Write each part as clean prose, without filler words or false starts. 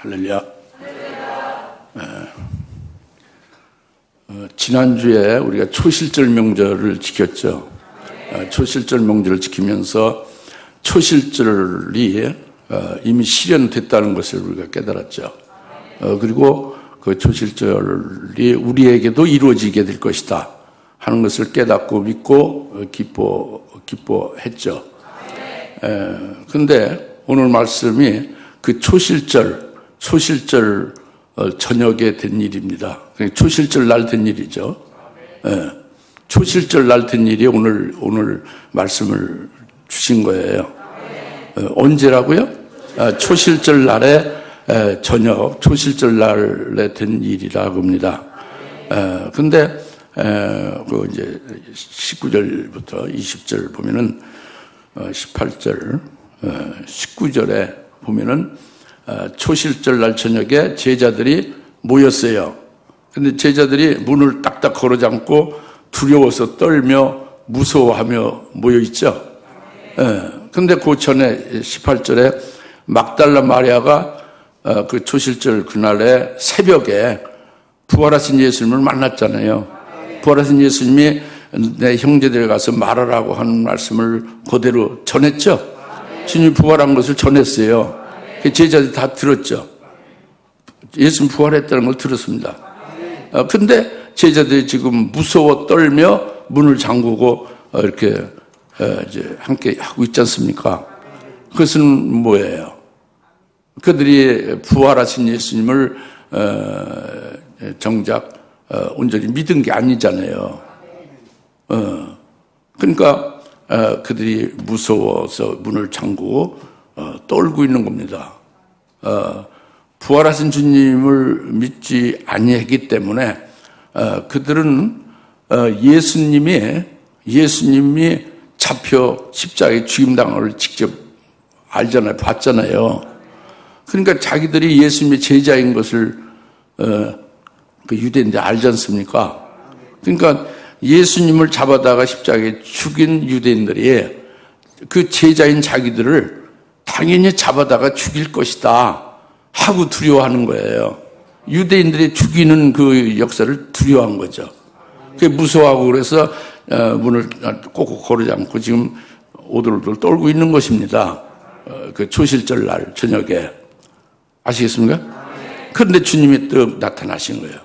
할렐루야. 지난주에 우리가 초실절 명절을 지켰죠. 초실절 명절을 지키면서 초실절이 이미 실현됐다는 것을 우리가 깨달았죠. 그리고 그 초실절이 우리에게도 이루어지게 될 것이다 하는 것을 깨닫고 믿고 기뻐했죠. 그런데 오늘 말씀이 그 초실절 저녁에 된 일입니다. 초실절 날 된 일이죠. 초실절 날 된 일이 오늘 말씀을 주신 거예요. 언제라고요? 초실절 날에 저녁, 초실절 날에 된 일이라고 합니다. 근데 그 이제 19절부터 20절 보면은 18절, 19절에 보면은 초실절 날 저녁에 제자들이 모였어요. 근데 제자들이 문을 딱딱 걸어 잠고 두려워서 떨며 무서워하며 모여 있죠. 근데 그 전에 18절에 막달라 마리아가 그 초실절 그날에 새벽에 부활하신 예수님을 만났잖아요. 부활하신 예수님이 내 형제들에 가서 말하라고 하는 말씀을 그대로 전했죠. 주님이 부활한 것을 전했어요. 제자들이 다 들었죠. 예수님 부활했다는 걸 들었습니다. 근데 제자들이 지금 무서워 떨며 문을 잠그고 이렇게 이제 함께 하고 있지 않습니까? 그것은 뭐예요? 그들이 부활하신 예수님을 정작 온전히 믿은 게 아니잖아요. 그러니까 그들이 무서워서 문을 잠그고 떨고 있는 겁니다. 부활하신 주님을 믿지 아니하기 때문에 그들은 예수님이 잡혀 십자가에 죽임당을 직접 알잖아요. 봤잖아요. 그러니까 자기들이 예수님의 제자인 것을 그 유대인들이 알지 않습니까? 그러니까 예수님을 잡아다가 십자가에 죽인 유대인들이 그 제자인 자기들을 당연히 잡아다가 죽일 것이다 하고 두려워하는 거예요. 유대인들이 죽이는 그 역사를 두려워한 거죠. 그게 무서워하고 그래서 문을 꼭꼭 걸지 않고 지금 오돌오돌 떨고 있는 것입니다. 그 초실절 날 저녁에. 아시겠습니까? 그런데 주님이 또 나타나신 거예요.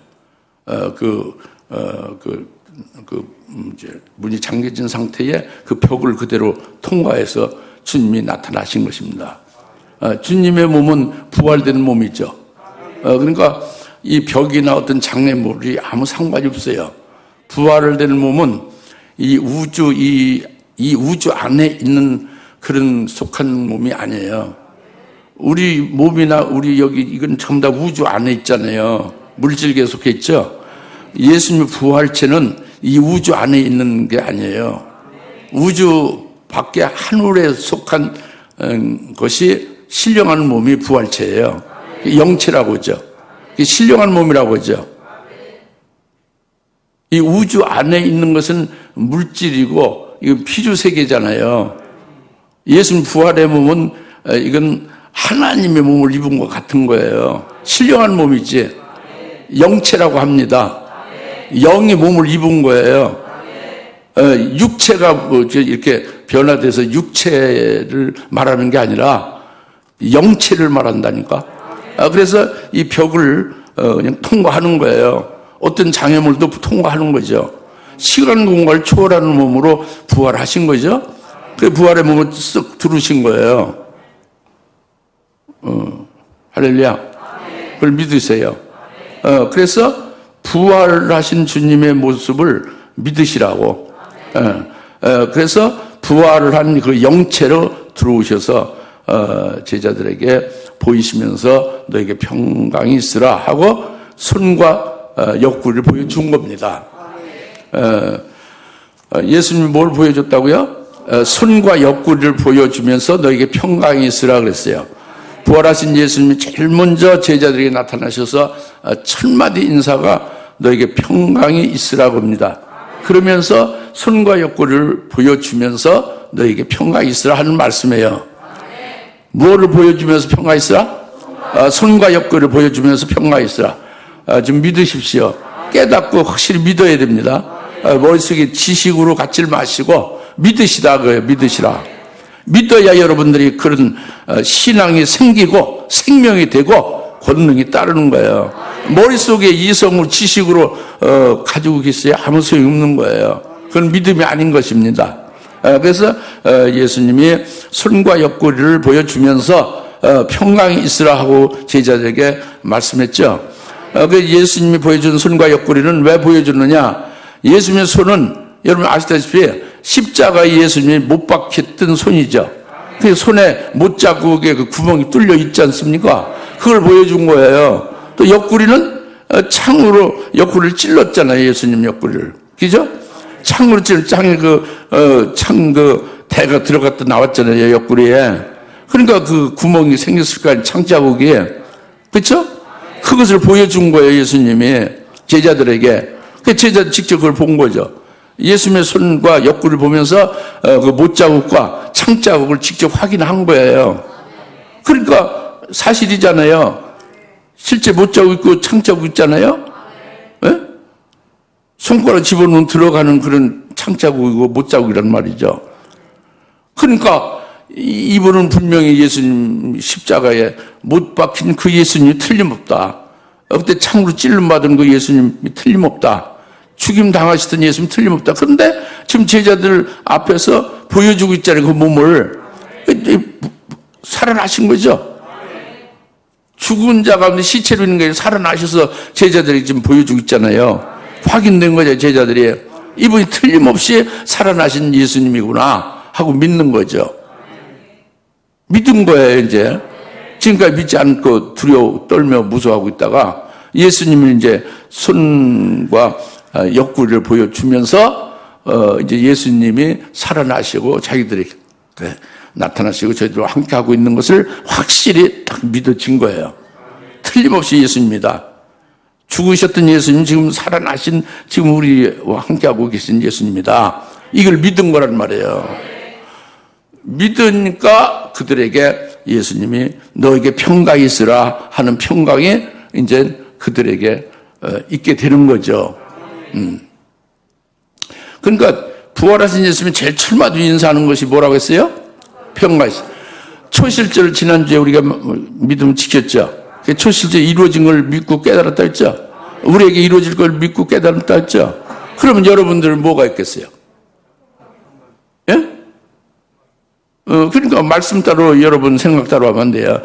이제 문이 잠겨진 상태에 그 벽을 그대로 통과해서 주님이 나타나신 것입니다. 주님의 몸은 부활된 몸이죠. 그러니까 이 벽이나 어떤 장애물이 아무 상관이 없어요. 부활을 된 몸은 이 우주 안에 있는 그런 속한 몸이 아니에요. 우리 몸이나 우리 여기 이건 전부 다 우주 안에 있잖아요. 물질계에 속해 있죠. 예수님의 부활체는 이 우주 안에 있는 게 아니에요. 우주 밖에 하늘에 속한 것이 신령한 몸이 부활체예요. 영체라고 하죠. 신령한 몸이라고 하죠. 이 우주 안에 있는 것은 물질이고 이건 피주세계잖아요. 예수님 부활의 몸은 이건 하나님의 몸을 입은 것 같은 거예요. 신령한 몸이지. 영체라고 합니다. 영이 몸을 입은 거예요. 육체가 이렇게 변화돼서 육체를 말하는 게 아니라 영체를 말한다니까. 그래서 이 벽을 그냥 통과하는 거예요. 어떤 장애물도 통과하는 거죠. 시간 공간을 초월하는 몸으로 부활하신 거죠. 그 부활의 몸을 쓱 들으신 거예요. 할렐루야. 그걸 믿으세요. 그래서 부활하신 주님의 모습을 믿으시라고. 그래서 부활을 한 그 영체로 들어오셔서 제자들에게 보이시면서 너에게 평강이 있으라 하고 손과 옆구리를 보여준 겁니다. 예수님이 뭘 보여줬다고요? 손과 옆구리를 보여주면서 너에게 평강이 있으라 그랬어요. 부활하신 예수님이 제일 먼저 제자들에게 나타나셔서 첫 마디 인사가 너에게 평강이 있으라고 합니다. 그러면서 손과 옆구리를 보여주면서 너에게 평강이 있으라 하는 말씀이에요. 뭐를 보여주면서 평강이 있으라? 손과 옆구리를 보여주면서 평강이 있으라. 좀 믿으십시오. 깨닫고 확실히 믿어야 됩니다. 머릿속에 지식으로 갖질 마시고 믿으시다 그래요. 믿으시라. 믿어야 여러분들이 그런 신앙이 생기고 생명이 되고 권능이 따르는 거예요. 머릿속에 이성으로 지식으로 가지고 계셔야 아무 소용이 없는 거예요. 그건 믿음이 아닌 것입니다. 그래서 예수님이 손과 옆구리를 보여주면서 평강이 있으라 하고 제자들에게 말씀했죠. 그 예수님이 보여준 손과 옆구리는 왜 보여주느냐? 예수님의 손은 여러분 아시다시피 십자가에 예수님이 못 박혔던 손이죠. 그 손에 못자국에 그 구멍이 뚫려 있지 않습니까? 그걸 보여준 거예요. 또 옆구리는 창으로 옆구리를 찔렀잖아요. 예수님 옆구리를. 그죠? 창으로 창에 창 대가 들어갔다 나왔잖아요. 옆구리에. 그러니까 그 구멍이 생겼을 거 아니에요. 창자국이. 그렇죠? 그것을 보여준 거예요. 예수님이 제자들에게. 그 제자들 직접 그걸 본 거죠. 예수님의 손과 옆구리를 보면서 그 못자국과 창자국을 직접 확인한 거예요. 그러니까 사실이잖아요. 실제 못자국 있고 창자국 있잖아요. 네? 손가락 집어넣으면 들어가는 그런 창자국이고 못자국이란 말이죠. 그러니까 이분은 분명히 예수님 십자가에 못 박힌 그 예수님이 틀림없다. 그때 창으로 찔름 받은 그 예수님이 틀림없다. 죽임 당하시던 예수님 틀림없다. 그런데 지금 제자들 앞에서 보여주고 있잖아요. 그 몸을. 살아나신 거죠. 죽은 자 가운데 시체로 있는 게 살아나셔서 제자들이 지금 보여주고 있잖아요. 확인된 거죠. 제자들이. 이분이 틀림없이 살아나신 예수님이구나 하고 믿는 거죠. 믿은 거예요. 이제 지금까지 믿지 않고 두려워 떨며 무서워하고 있다가 예수님을 이제 손과 옆구리를 보여주면서 이제 예수님이 살아나시고 자기들이 나타나시고 저희들과 함께하고 있는 것을 확실히 딱 믿어진 거예요. 틀림없이 예수님입니다. 죽으셨던 예수님 지금 살아나신 지금 우리와 함께하고 계신 예수님입니다. 이걸 믿은 거란 말이에요. 믿으니까 그들에게 예수님이 너에게 평강이 있으라 하는 평강이 이제 그들에게 있게 되는 거죠. 그러니까 부활하신 예수님이 제일 철마도 인사하는 것이 뭐라고 했어요? 평강이 있어요. 초실절 지난주에 우리가 믿음 지켰죠. 초실절 이루어진 걸 믿고 깨달았다 했죠. 우리에게 이루어질 걸 믿고 깨달았다 했죠. 그러면 여러분들은 뭐가 있겠어요? 예? 그러니까 말씀 따로 여러분 생각 따로 하면 안 돼요.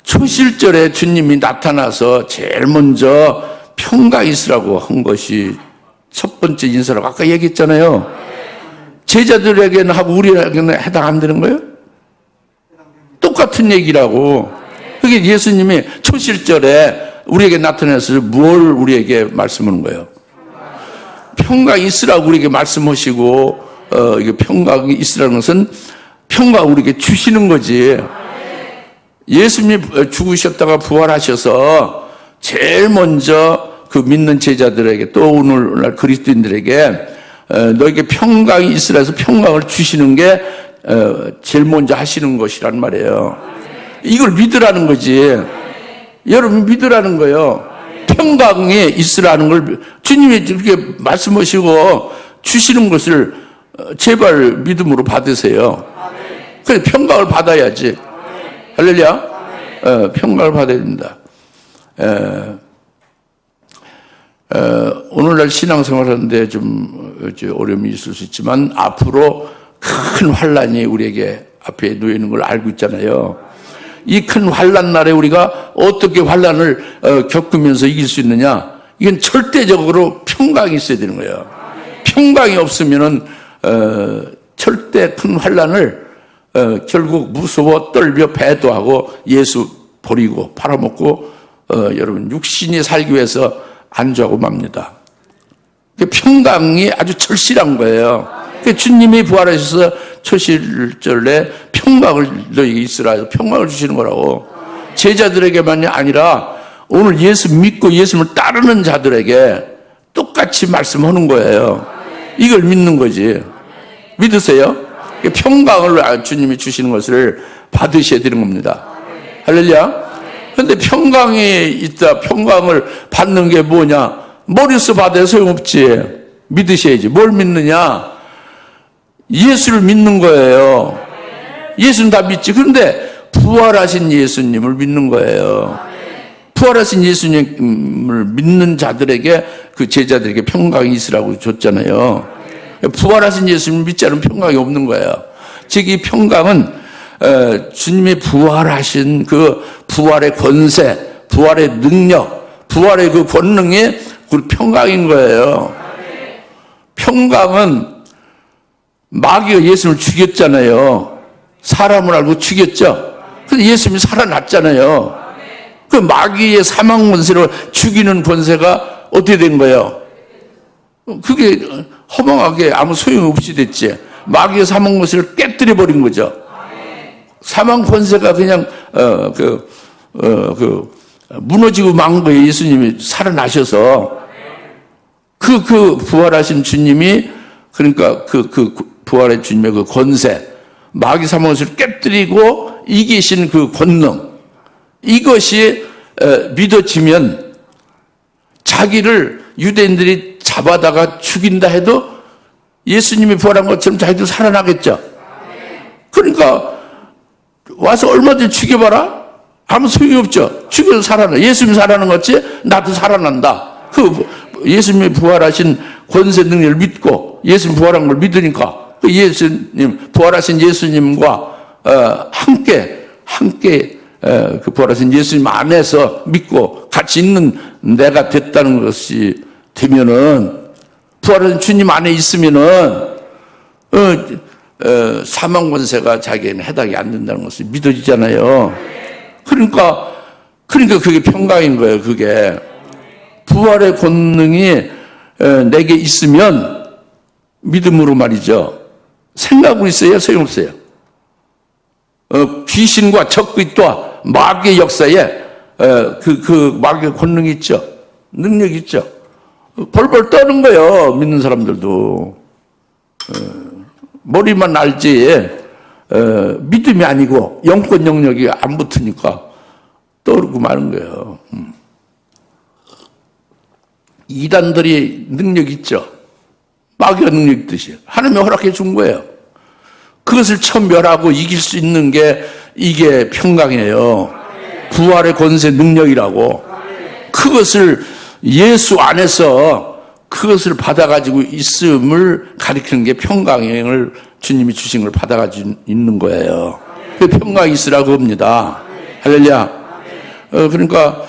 초실절에 주님이 나타나서 제일 먼저 평강이 있으라고 한 것이 첫 번째 인사라고 아까 얘기했잖아요. 제자들에게는 하고 우리에게는 해당 안 되는 거예요? 똑같은 얘기라고. 그게 예수님이 초실절에 우리에게 나타나서 뭘 우리에게 말씀하는 거예요? 평강이 있으라고 우리에게 말씀하시고 이게 평강이 있으라는 것은 평강을 우리에게 주시는 거지. 예수님이 죽으셨다가 부활하셔서 제일 먼저 그 믿는 제자들에게 또 오늘날 그리스도인들에게 너에게 평강이 있으라 해서 평강을 주시는 게 제일 먼저 하시는 것이란 말이에요. 이걸 믿으라는 거지. 여러분 믿으라는 거예요. 평강이 있으라는 걸 주님이 이렇게 말씀하시고 주시는 것을 제발 믿음으로 받으세요. 그래 평강을 받아야지. 할렐루야. 평강을 받아야 됩니다. 오늘날 신앙생활하는데 좀 어려움이 있을 수 있지만 앞으로 큰 환란이 우리에게 앞에 놓여 있는 걸 알고 있잖아요. 이 큰 환란 날에 우리가 어떻게 환란을 겪으면서 이길 수 있느냐? 이건 절대적으로 평강이 있어야 되는 거예요. 평강이 없으면은 절대 큰 환란을 결국 무서워 떨며 배도하고 예수 버리고 팔아먹고 여러분 육신이 살기 위해서 안주하고 맙니다. 평강이 아주 절실한 거예요. 주님이 부활하셔서 초실절에 평강을 너희에게 있으라 해서 평강을 주시는 거라고. 제자들에게만이 아니라 오늘 예수 믿고 예수님을 따르는 자들에게 똑같이 말씀하는 거예요. 이걸 믿는 거지. 믿으세요? 평강을 주님이 주시는 것을 받으셔야 되는 겁니다. 할렐루야. 근데 평강에 있다. 평강을 받는 게 뭐냐? 머리서 받아야 소용없지. 믿으셔야지. 뭘 믿느냐? 예수를 믿는 거예요. 예수는 다 믿지. 그런데 부활하신 예수님을 믿는 거예요. 부활하신 예수님을 믿는 자들에게, 그 제자들에게 평강이 있으라고 줬잖아요. 부활하신 예수님을 믿지 않으면 평강이 없는 거예요. 즉 이 평강은 주님이 부활하신 그 부활의 권세, 부활의 능력, 부활의 그 권능이 그 평강인 거예요. 평강은 마귀가 예수님을 죽였잖아요. 사람을 알고 죽였죠. 근데 예수님이 살아났잖아요. 그 마귀의 사망 권세로 죽이는 권세가 어떻게 된 거예요? 그게 허망하게 아무 소용없이 됐지. 마귀의 사망 권세를 깨뜨려 버린 거죠. 사망 권세가 그냥 무너지고 만 거예요. 예수님이 살아나셔서 그 부활하신 주님이, 그러니까 그 부활의 주님의 그 권세, 마귀 사망 권세를 깨뜨리고 이기신 그 권능, 이것이 믿어지면 자기를 유대인들이 잡아다가 죽인다 해도 예수님이 부활한 것처럼 자기도 살아나겠죠. 그러니까 와서 얼마든지 죽여봐라. 아무 소용이 없죠. 죽여도 살아나. 예수님이 살아나는 것 같이 나도 살아난다. 그 예수님이 부활하신 권세 능력을 믿고 예수님 부활한 걸 믿으니까 그 예수님, 부활하신 예수님과 함께 그 부활하신 예수님 안에서 믿고 같이 있는 내가 됐다는 것이 되면은, 부활하신 주님 안에 있으면은 사망 권세가 자기에는 해당이 안 된다는 것을 믿어지잖아요. 그러니까 그게 평강인 거예요. 그게 부활의 권능이 내게 있으면 믿음으로 말이죠. 생각하고 있어야 소용없어요. 귀신과 적그리스도와 마귀의 역사에 그 마귀의 권능이 있죠. 능력이 있죠. 벌벌 떠는 거예요. 믿는 사람들도. 머리만 알지 믿음이 아니고 영권 영역이 안 붙으니까 떠오르고 마는 거예요. 이단들이 능력이 있죠. 마귀가 능력 있듯이 하나님이 허락해 준 거예요. 그것을 천멸하고 이길 수 있는 게 이게 평강이에요. 부활의 권세 능력이라고. 그것을 예수 안에서 그것을 받아가지고 있음을 가리키는 게 평강을 주님이 주신 걸 받아가지고 있는 거예요. 그 평강이 있으라고 합니다. 할렐루야. 그러니까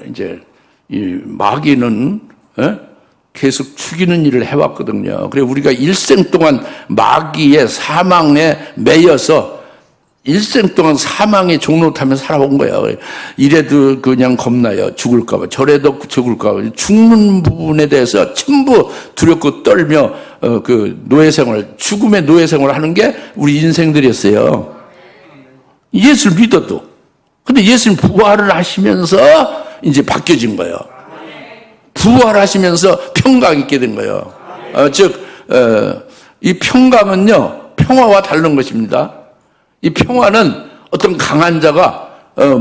이제 이 마귀는 계속 죽이는 일을 해왔거든요. 그래서 우리가 일생 동안 마귀의 사망에 매여서 일생 동안 사망의 종로 타며 살아온 거예요. 이래도 그냥 겁나요. 죽을까봐. 저래도 죽을까봐. 죽는 부분에 대해서 전부 두렵고 떨며 그 노예생활, 죽음의 노예생활을 하는 게 우리 인생들이었어요. 예수를 믿어도. 근데 예수님 부활을 하시면서 이제 바뀌어진 거예요. 부활하시면서 평강이 있게 된 거예요. 이 평강은요, 평화와 다른 것입니다. 이 평화는 어떤 강한 자가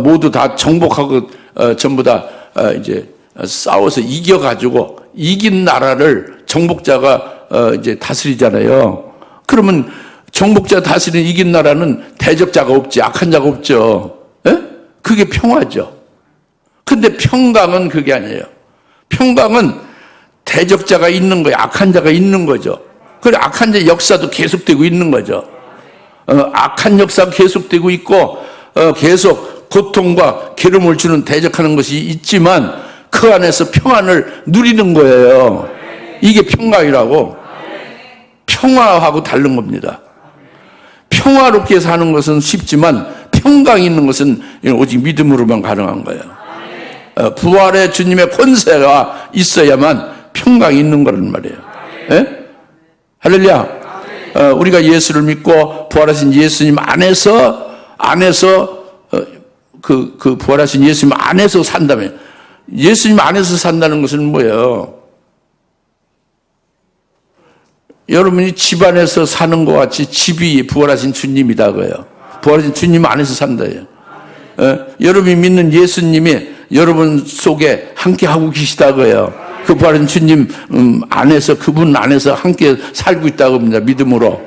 모두 다 정복하고 전부 다 이제 싸워서 이겨가지고 이긴 나라를 정복자가 이제 다스리잖아요. 그러면 정복자 다스리는 이긴 나라는 대적자가 없지, 악한 자가 없죠. 에? 그게 평화죠. 근데 평강은 그게 아니에요. 평강은 대적자가 있는 거예요. 악한 자가 있는 거죠. 그리고 악한 자의 역사도 계속되고 있는 거죠. 악한 역사가 계속되고 있고 계속 고통과 괴로움을 주는 대적하는 것이 있지만 그 안에서 평안을 누리는 거예요. 이게 평강이라고. 평화하고 다른 겁니다. 평화롭게 사는 것은 쉽지만 평강이 있는 것은 오직 믿음으로만 가능한 거예요. 부활의 주님의 권세가 있어야만 평강이 있는 거란 말이에요. 예? 할렐루야. 우리가 예수를 믿고 부활하신 예수님 안에서 그 부활하신 예수님 안에서 산다면, 예수님 안에서 산다는 것은 뭐예요? 여러분이 집 안에서 사는 것 같이 집이 부활하신 주님이다 그래요. 부활하신 주님 안에서 산다예요. 여러분이 믿는 예수님이 여러분 속에 함께 하고 계시다고요. 그 부활하신 주님 안에서, 그분 안에서 함께 살고 있다고 합니다. 믿음으로.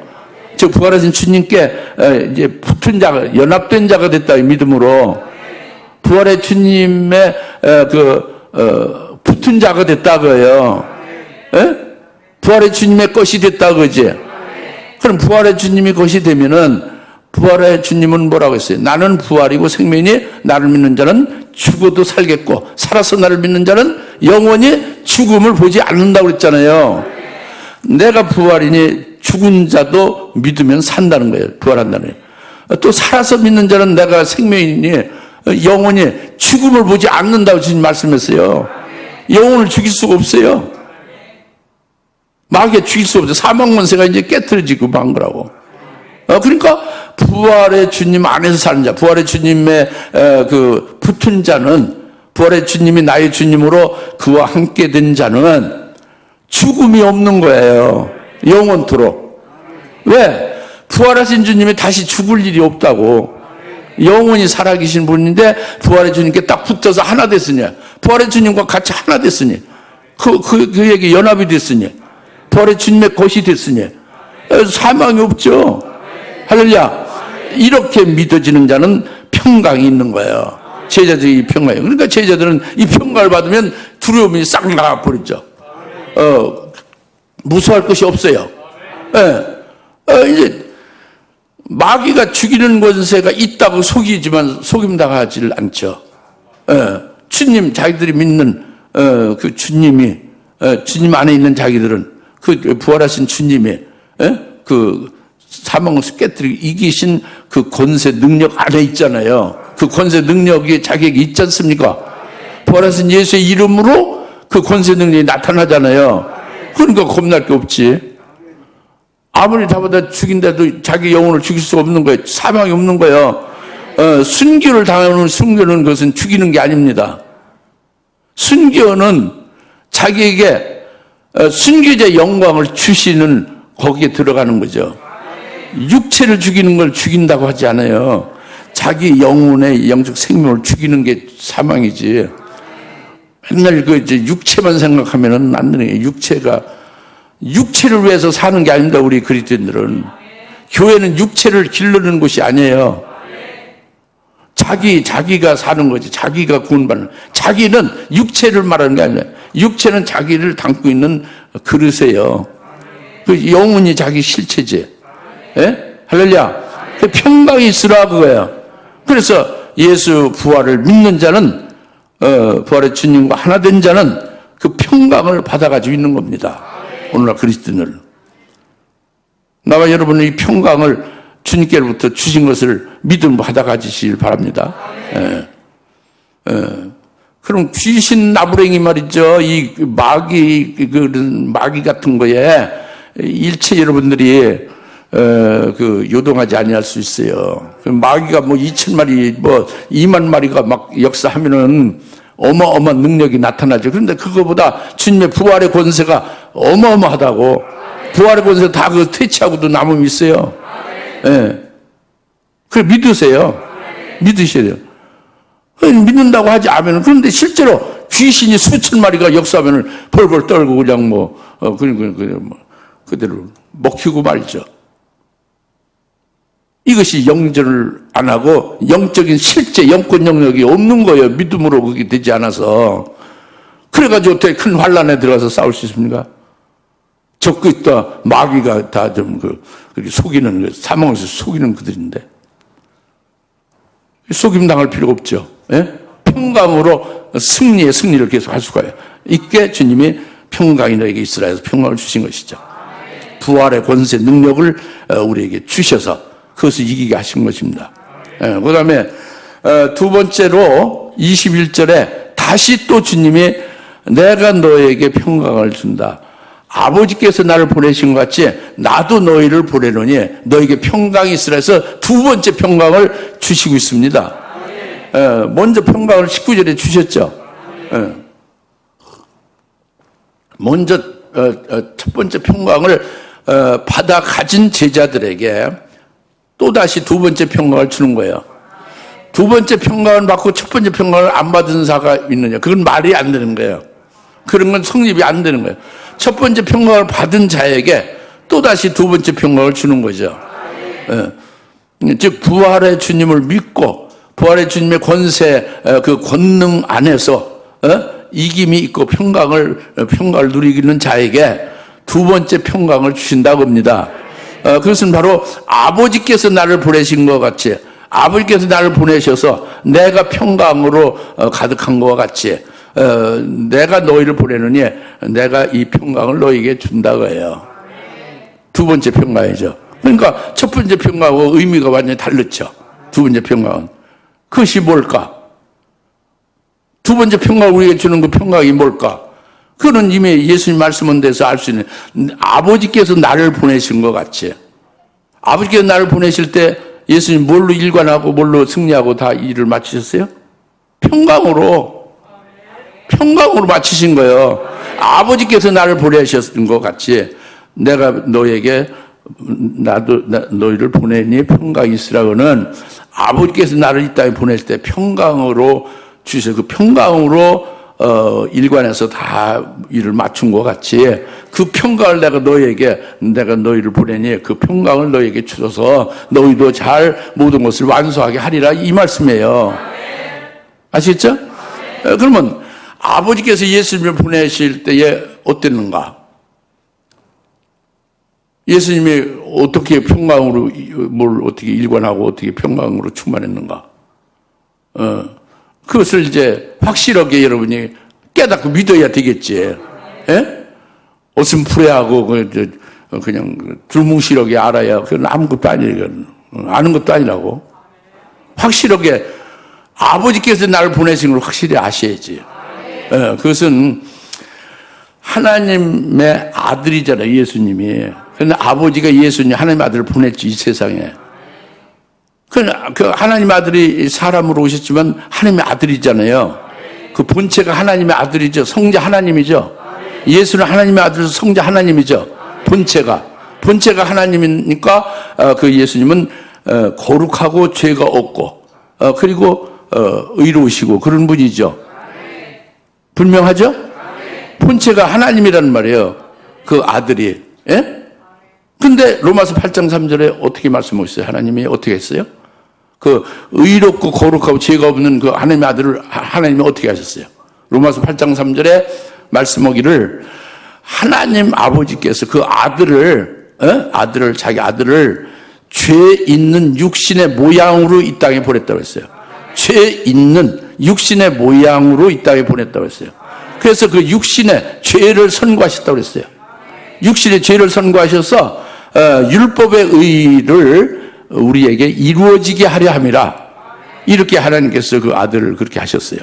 저 부활하신 주님께 이제 붙은 자가, 연합된 자가 됐다. 믿음으로. 부활의 주님의 붙은 자가 됐다고요. 부활의 주님의 것이 됐다 그지? 그럼 부활의 주님이 것이 되면은 부활의 주님은 뭐라고 했어요? 나는 부활이고 생명이니 나를 믿는 자는 죽어도 살겠고 살아서 나를 믿는 자는 영원히 죽음을 보지 않는다고 그랬잖아요. 내가 부활이니 죽은 자도 믿으면 산다는 거예요. 부활한다는 거예요. 또 살아서 믿는 자는 내가 생명이니 영원히 죽음을 보지 않는다고 주님 말씀했어요. 영혼을 죽일 수가 없어요. 마귀가 죽일 수 없어요. 사망 권세가 이제 깨트려지고 만 거라고. 그러니까 부활의 주님 안에서 사는 자, 부활의 주님의 그 붙은 자는, 부활의 주님이 나의 주님으로 그와 함께 된 자는 죽음이 없는 거예요. 영원토록. 왜? 부활하신 주님이 다시 죽을 일이 없다고. 영원히 살아계신 분인데 부활의 주님께 딱 붙어서 하나 됐으니, 부활의 주님과 같이 하나 됐으니, 그에게 연합이 됐으니, 부활의 주님의 것이 됐으니 사망이 없죠. 할렐루야. 이렇게 믿어지는 자는 평강이 있는 거예요. 제자들이 평강이에요. 그러니까 제자들은 이 평강을 받으면 두려움이 싹 나가버리죠. 무서워할 것이 없어요. 이제 마귀가 죽이는 권세가 있다고 속이지만 속임당하지 않죠. 주님, 자기들이 믿는 그 주님이, 주님 안에 있는 자기들은 그 부활하신 주님이 그 사망을 깨뜨리고 이기신 그 권세 능력 안에 있잖아요. 그 권세 능력이 자기에게 있지 않습니까? 부활하신 예수의 이름으로 그 권세 능력이 나타나잖아요. 그러니까 겁날 게 없지. 아무리 다보다 죽인다도 자기 영혼을 죽일 수 없는 거예요. 사망이 없는 거예요. 순교를 당하는 순교는 그것은 죽이는 게 아닙니다. 순교는 자기에게 순교자의 영광을 주시는 거기에 들어가는 거죠. 육체를 죽이는 걸 죽인다고 하지 않아요. 자기 영혼의 영적 생명을 죽이는 게 사망이지. 맨날 그 이제 육체만 생각하면은 안 되는 거예요. 육체를 위해서 사는 게 아닙니다. 우리 그리스도인들은. 교회는 육체를 기르는 곳이 아니에요. 자기가 사는 거지. 자기가 구원받는. 자기는 육체를 말하는 게 아니라 육체는 자기를 담고 있는 그릇이에요. 그 영혼이 자기 실체지. 예? 할렐루야. 그 평강이 있으라 그거예요. 그래서 예수 부활을 믿는 자는, 부활의 주님과 하나 된 자는 그 평강을 받아가지고 있는 겁니다. 오늘날 그리스도인을. 나와 여러분은 이 평강을 주님께로부터 주신 것을 믿음 받아가지시길 바랍니다. 그럼 귀신 나부랭이 말이죠. 이 마귀 같은 거에 일체 여러분들이 요동하지 아니할 수 있어요. 마귀가 뭐 2,000마리, 뭐 2만 마리가 막 역사하면은 어마어마한 능력이 나타나죠. 그런데 그거보다 주님의 부활의 권세가 어마어마하다고. 부활의 권세 다 그 퇴치하고도 남음이 있어요. 그래 믿으세요. 믿으셔야 돼요. 믿는다고 하지 않으면, 그런데 실제로 귀신이 수천 마리가 역사하면은 벌벌 떨고 그냥 그대로 먹히고 말죠. 이것이 영전을 안 하고 영적인 실제 영권 영역이 없는 거예요. 믿음으로 그게 되지 않아서. 그래가지고 어떻게 큰 환란에 들어가서 싸울 수 있습니까? 적고 있다 마귀가 다 좀 그렇게 속이는, 사망에서 속이는 그들인데. 속임 당할 필요가 없죠. 예? 평강으로 승리를 계속 할 수가 있게 주님이 평강이 너에게 있으라 해서 평강을 주신 것이죠. 부활의 권세 능력을 우리에게 주셔서 그것을 이기게 하신 것입니다. 그 다음에 두 번째로 21절에 다시 또 주님이 내가 너에게 평강을 준다. 아버지께서 나를 보내신 것 같이 나도 너희를 보내노니 너에게 평강이 있으라 해서 두 번째 평강을 주시고 있습니다. 먼저 평강을 19절에 주셨죠. 먼저 첫 번째 평강을 받아 가진 제자들에게 또다시 두 번째 평강을 주는 거예요. 두 번째 평강을 받고 첫 번째 평강을 안 받은 자가 있느냐? 그건 말이 안 되는 거예요. 그런 건 성립이 안 되는 거예요. 첫 번째 평강을 받은 자에게 또다시 두 번째 평강을 주는 거죠. 즉 부활의 주님을 믿고 부활의 주님의 권세, 그 권능 안에서 이김이 있고 평강을 누리는 자에게 두 번째 평강을 주신다고 합니다. 그것은 바로 아버지께서 나를 보내신 것 같이, 아버지께서 나를 보내셔서 내가 평강으로 가득한 것과 같이, 내가 너희를 보내느니 내가 이 평강을 너희에게 준다고 해요. 두 번째 평강이죠. 그러니까 첫 번째 평강하고 의미가 완전히 다르죠. 두 번째 평강은. 그것이 뭘까? 두 번째 평강을 우리에게 주는 그 평강이 뭘까? 그는 이미 예수님 말씀한 데서 알 수 있는, 아버지께서 나를 보내신 것 같이, 아버지께서 나를 보내실 때 예수님 뭘로 일관하고 뭘로 승리하고 다 일을 마치셨어요? 평강으로 마치신 거예요. 아버지께서 나를 보내셨던 것 같이 내가 너에게 너희를 보내니 평강이 있으라고는 아버지께서 나를 이 땅에 보낼 때 평강으로 주셔서 그 평강으로 일관해서 다 일을 맞춘 것 같이 그 평강을 내가 너희를 보내니 그 평강을 너희에게 주셔서 너희도 잘 모든 것을 완수하게 하리라, 이 말씀이에요. 아시겠죠? 그러면 아버지께서 예수님을 보내실 때에 어땠는가? 예수님이 어떻게 평강으로 뭘 어떻게 일관하고 어떻게 평강으로 충만했는가? 그것을 이제 확실하게 여러분이 깨닫고 믿어야 되겠지. 예? 어슴푸레하고 그냥 두뭉실하게 알아야 그건 아무것도 아니에요. 아는 것도 아니라고. 확실하게 아버지께서 나를 보내신 걸 확실히 아셔야지. 예, 그것은 하나님의 아들이잖아요, 예수님이. 그런데 아버지가 예수님, 하나님 아들을 보냈지, 이 세상에. 그 하나님 아들이 사람으로 오셨지만 하나님의 아들이잖아요. 그 본체가 하나님의 아들이죠. 성자 하나님이죠. 예수는 하나님의 아들에서 성자 하나님이죠. 본체가 하나님이니까 그 예수님은 거룩하고 죄가 없고 그리고 의로우시고 그런 분이죠. 분명하죠? 본체가 하나님이라는 말이에요. 그 아들이. 예? 근데 로마서 8장 3절에 어떻게 말씀하셨어요? 하나님이 어떻게 했어요? 그 의롭고 거룩하고 죄가 없는 그 하나님의 아들을 하나님이 어떻게 하셨어요? 로마서 8장 3절에 말씀하기를 하나님 아버지께서 그 자기 아들을 죄 있는 육신의 모양으로 이 땅에 보냈다고 했어요. 죄 있는 육신의 모양으로 이 땅에 보냈다고 했어요. 그래서 그 육신의 죄를 선고하셨다고 했어요. 육신의 죄를 선고하셔서 율법의 의를 우리에게 이루어지게 하려 함이라, 이렇게 하나님께서 그 아들을 그렇게 하셨어요.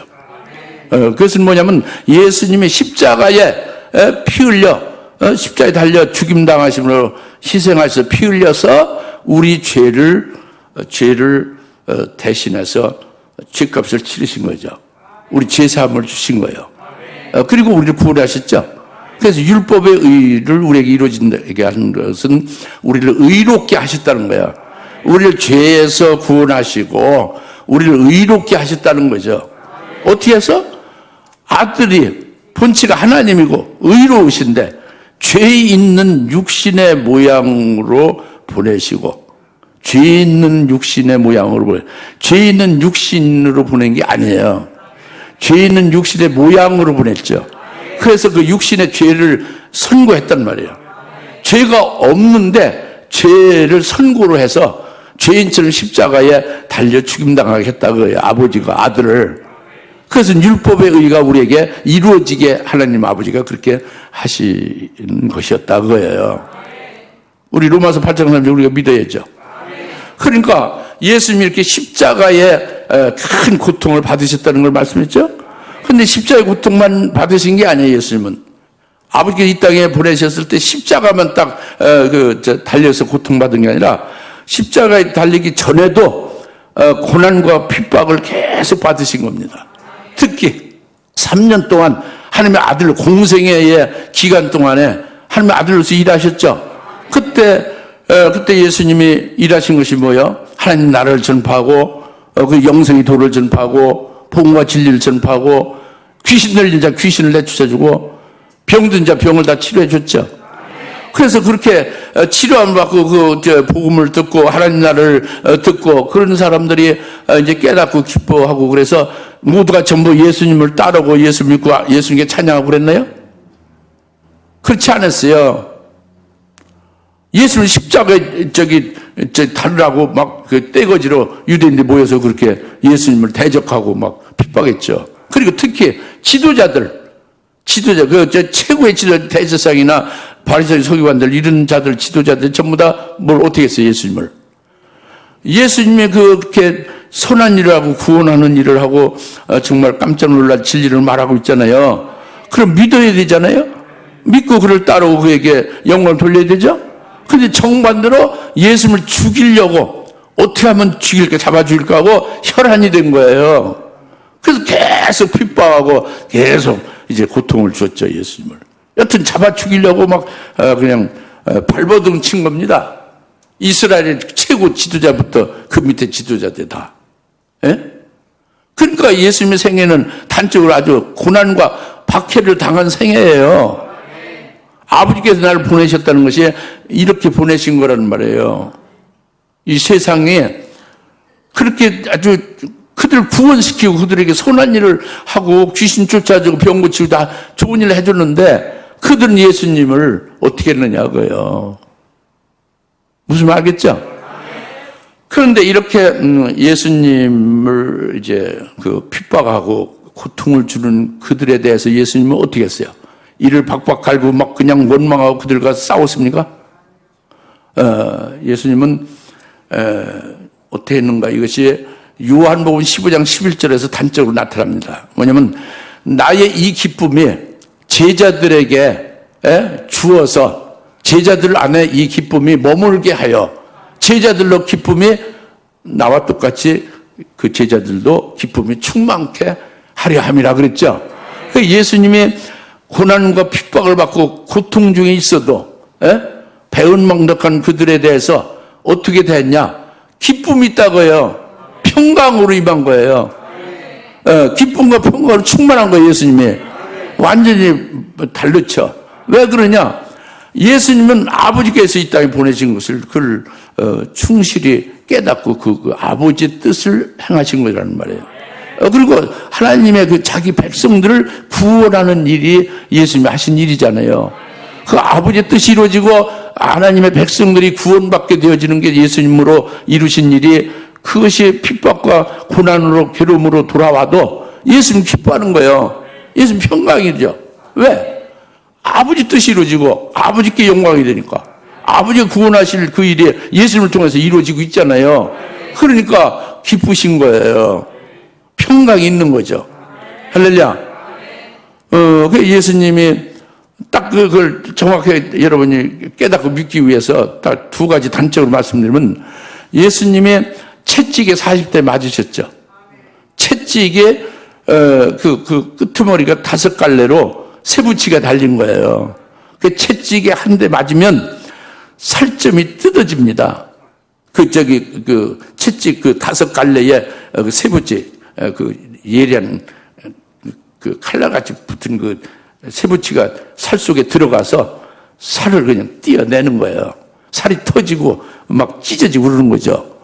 그것은 뭐냐면 예수님의 십자가에 피 흘려 십자가에 달려 죽임당하심으로 희생하셔서 피 흘려서 우리 죄를 대신해서 죄값을 치르신 거죠. 우리 죄사함을 주신 거예요. 그리고 우리를 구원하셨죠. 그래서 율법의 의를 우리에게 이루어진다게 하는 것은 우리를 의롭게 하셨다는 거예요. 우리를 죄에서 구원하시고 우리를 의롭게 하셨다는 거죠. 어떻게 해서? 아들이 본체가 하나님이고 의로우신데 죄 있는 육신의 모양으로 보내시고, 죄 있는 육신의 모양으로 죄 있는 육신으로 보낸 게 아니에요. 죄 있는 육신의 모양으로 보냈죠. 그래서 그 육신의 죄를 선고했단 말이에요. 죄가 없는데 죄를 선고로 해서 죄인처럼 십자가에 달려 죽임당하게 했다고 해요. 아버지가 아들을. 그래서 율법의 의가 우리에게 이루어지게 하나님 아버지가 그렇게 하시는 것이었다고 해요. 우리 로마서 8장 3절 우리가 믿어야죠. 그러니까 예수님이 이렇게 십자가에 큰 고통을 받으셨다는 걸 말씀했죠. 그런데 십자가의 고통만 받으신 게 아니에요. 예수님은 아버지가 이 땅에 보내셨을 때 십자가만 딱 달려서 고통받은 게 아니라 십자가에 달리기 전에도 고난과 핍박을 계속 받으신 겁니다. 특히 3년 동안 하나님의 아들 공생애의 기간 동안에 하나님의 아들로서 일하셨죠. 그때 그때 예수님이 일하신 것이 뭐예요? 하나님 나라를 전파하고 그 영생의 도를 전파하고 복음과 진리를 전파하고 귀신 들린 자 귀신을 내쫓아주고 병든 자 병을 다 치료해 줬죠. 그래서 그렇게 치료함을 받고 그 복음을 듣고 하나님 나라를 듣고 그런 사람들이 이제 깨닫고 기뻐하고 그래서 모두가 전부 예수님을 따르고 예수 믿고 예수님께 찬양하고 그랬나요? 그렇지 않았어요. 예수를 십자가에 다루라고 막 그 떼거지로 유대인들이 모여서 그렇게 예수님을 대적하고 막 핍박했죠. 그리고 특히 지도자 최고의 지도자 대제사장이나 바리새인 서기관들 이런 자들 지도자들 전부 다 뭘 어떻게 했어요? 예수님이 그렇게 선한 일을 하고 구원하는 일을 하고 정말 깜짝 놀랄 진리를 말하고 있잖아요. 그럼 믿어야 되잖아요. 믿고 그를 따르고 그에게 영광을 돌려야 되죠. 근데 정반대로 예수님을 죽이려고 어떻게 하면 죽일까 잡아 죽일까 하고 혈안이 된 거예요. 그래서 계속 핍박하고 계속 이제 고통을 줬죠. 예수님을. 여튼 잡아 죽이려고 막 그냥 발버둥 친 겁니다. 이스라엘의 최고 지도자부터 그 밑에 지도자들 다. 예? 그러니까 예수님의 생애는 단적으로 아주 고난과 박해를 당한 생애예요. 아버지께서 나를 보내셨다는 것이 이렇게 보내신 거라는 말이에요. 이 세상에 그렇게 아주 그들을 구원시키고 그들에게 선한 일을 하고 귀신 쫓아주고 병 고치고 다 좋은 일을 해줬는데 그들은 예수님을 어떻게 했느냐고요. 무슨 말 알겠죠? 그런데 이렇게 예수님을 이제 그 핍박하고 고통을 주는 그들에 대해서 예수님은 어떻게 했어요? 이를 박박 갈고 막 그냥 원망하고 그들과 싸웠습니까? 예수님은 어떻게 했는가? 이것이 요한복음 15장 11절에서 단적으로 나타납니다. 뭐냐면 나의 이 기쁨이 제자들에게 주어서 제자들 안에 이 기쁨이 머물게 하여 제자들로 기쁨이 나와 똑같이 그 제자들도 기쁨이 충만케 하려 함이라 그랬죠. 예수님이 고난과 핍박을 받고 고통 중에 있어도 배은망덕한 그들에 대해서 어떻게 됐냐? 기쁨이 있다고요. 평강으로 임한 거예요. 기쁨과 평강으로 충만한 거예요. 예수님이. 완전히 달르죠. 왜 그러냐? 예수님은 아버지께서 이 땅에 보내신 것을 그를 충실히 깨닫고 그 아버지의 뜻을 행하신 거라는 말이에요. 그리고 하나님의 그 자기 백성들을 구원하는 일이 예수님이 하신 일이잖아요. 그 아버지의 뜻이 이루어지고 하나님의 백성들이 구원받게 되어지는 게 예수님으로 이루신 일이 그것이 핍박과 고난으로 괴로움으로 돌아와도 예수님 기뻐하는 거예요. 예수님 평강이죠. 왜? 아버지 뜻이 이루어지고 아버지께 영광이 되니까 아버지가 구원하실 그 일이 예수님을 통해서 이루어지고 있잖아요. 그러니까 기쁘신 거예요. 평강이 있는 거죠. 할렐루야. 그 예수님이 딱 그걸 정확하게 여러분이 깨닫고 믿기 위해서 딱 두 가지 단적으로 말씀드리면 예수님이 채찍에 40대 맞으셨죠. 채찍에 그 끄트머리가 5갈래로 세부치가 달린 거예요. 그 채찍에 한 대 맞으면 살점이 뜯어집니다. 그 채찍 그 5갈래에 그 세부치 그 예리한 그 칼날같이 붙은 그 세부치가 살 속에 들어가서 살을 그냥 띄어내는 거예요. 살이 터지고 막 찢어지고 그러는 거죠.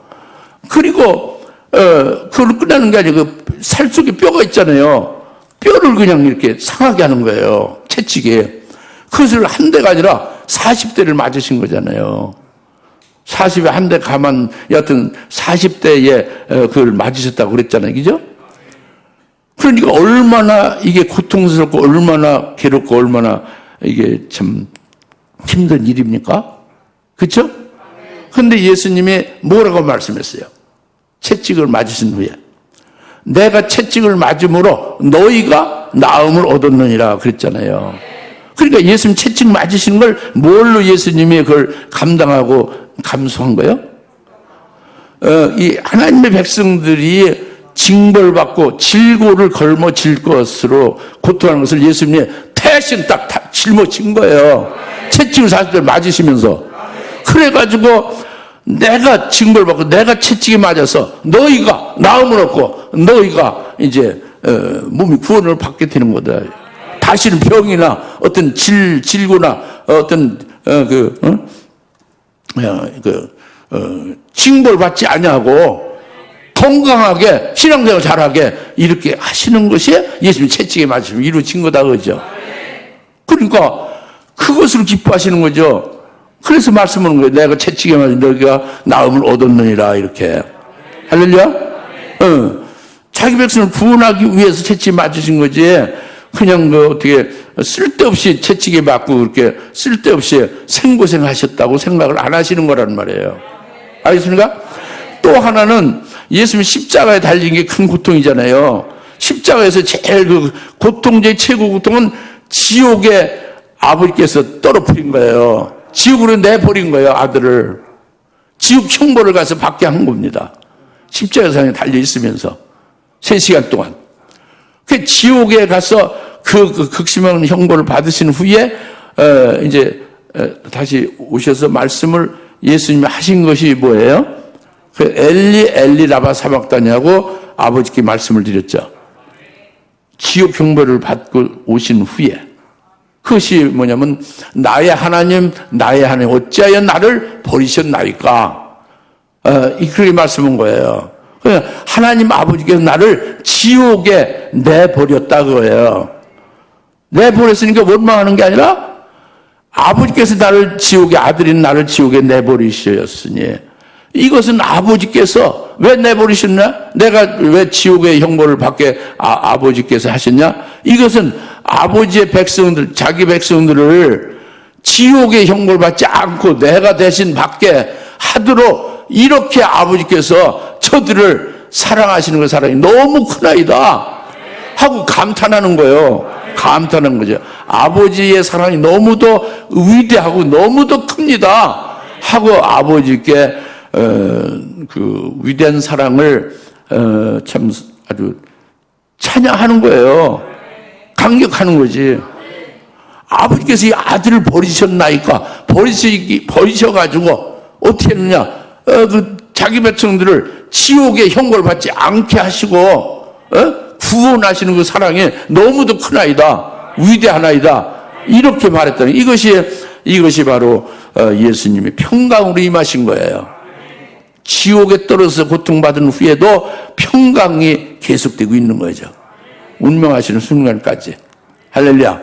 그리고 그걸 끝나는 게 아니라 그 살 속에 뼈가 있잖아요. 뼈를 그냥 이렇게 상하게 하는 거예요. 채찍에. 그것을 한 대가 아니라 40대를 맞으신 거잖아요. 40에 한 대 가만 여하튼 40대에 그걸 맞으셨다고 그랬잖아요. 그죠? 그러니까 얼마나 이게 고통스럽고 얼마나 괴롭고 얼마나 이게 참 힘든 일입니까? 그렇죠? 그런데 예수님이 뭐라고 말씀했어요? 채찍을 맞으신 후에 내가 채찍을 맞음으로 너희가 나음을 얻었느니라 그랬잖아요. 그러니까 예수님 채찍 맞으시는 걸 뭘로 예수님이 그걸 감당하고 감수한 거예요? 이 하나님의 백성들이 징벌받고 질고를 걸머질 것으로 고통하는 것을 예수님이 대신 딱 짊어진 거예요. 채찍을 40대 맞으시면서. 그래가지고 내가 징벌 받고 내가 채찍에 맞아서 너희가 나음을 얻고 너희가 이제 몸이 구원을 받게 되는 거다. 다시는 병이나 어떤 질고나 어떤 징벌 받지 아니하고 건강하게 신앙생활 잘하게 이렇게 하시는 것이 예수님 채찍에 맞으시면 이루어진 거다 그죠? 그러니까 그것을 기뻐하시는 거죠. 그래서 말씀하는 거예요. 내가 채찍에 맞은 너희가 나음을 얻었느니라 이렇게. 할렐루야? 자기 백성을 구원하기 위해서 채찍에 맞으신 거지. 그냥 어떻게 쓸데없이 채찍에 맞고 그렇게 쓸데없이 생고생하셨다고 생각을 안 하시는 거란 말이에요. 알겠습니까? 또 하나는 예수님이 십자가에 달린 게 큰 고통이잖아요. 십자가에서 제일 그 고통제의 최고 고통은 지옥에 아버지께서 떨어뜨린 거예요. 지옥으로 내버린 거예요, 아들을. 지옥 형벌을 가서 받게 한 겁니다. 십자가상에 달려 있으면서 3시간 동안. 그 지옥에 가서 그 극심한 형벌을 받으신 후에 이제 다시 오셔서 말씀을 예수님이 하신 것이 뭐예요? 그 엘리 라마 사박다니하고 아버지께 말씀을 드렸죠. 지옥 형벌을 받고 오신 후에 그것이 뭐냐면 나의 하나님 어찌하여 나를 버리셨나이까? 그렇게 말씀한 거예요. 하나님 아버지께서 나를 지옥에 내버렸다 그거예요. 내버렸으니까 원망하는 게 아니라 아버지께서 나를 지옥에, 아들인 나를 지옥에 내버리셨으니 이것은 아버지께서 왜 내버리셨나? 내가 왜 지옥의 형벌을 받게 아버지께서 하셨냐? 이것은 아버지의 백성들, 자기 백성들을 지옥의 형벌을 받지 않고 내가 대신 받게 하도록 이렇게 아버지께서 저들을 사랑하시는 그 사랑이 너무 크나이다 하고 감탄하는 거예요. 감탄하는 거죠. 아버지의 사랑이 너무도 위대하고 너무도 큽니다 하고 아버지께 그 위대한 사랑을 참 아주 찬양하는 거예요. 감격하는 거지. 아버지께서 이 아들을 버리셨나이까? 버리셔가지고 어떻게 했느냐? 자기 백성들을 지옥의 형벌을 받지 않게 하시고 구원하시는 그 사랑이 너무도 크나이다, 위대하나이다 이렇게 말했더니 이것이 바로 예수님이 평강으로 임하신 거예요. 지옥에 떨어져서 고통받은 후에도 평강이 계속되고 있는 거죠. 운명하시는 순간까지. 할렐루야.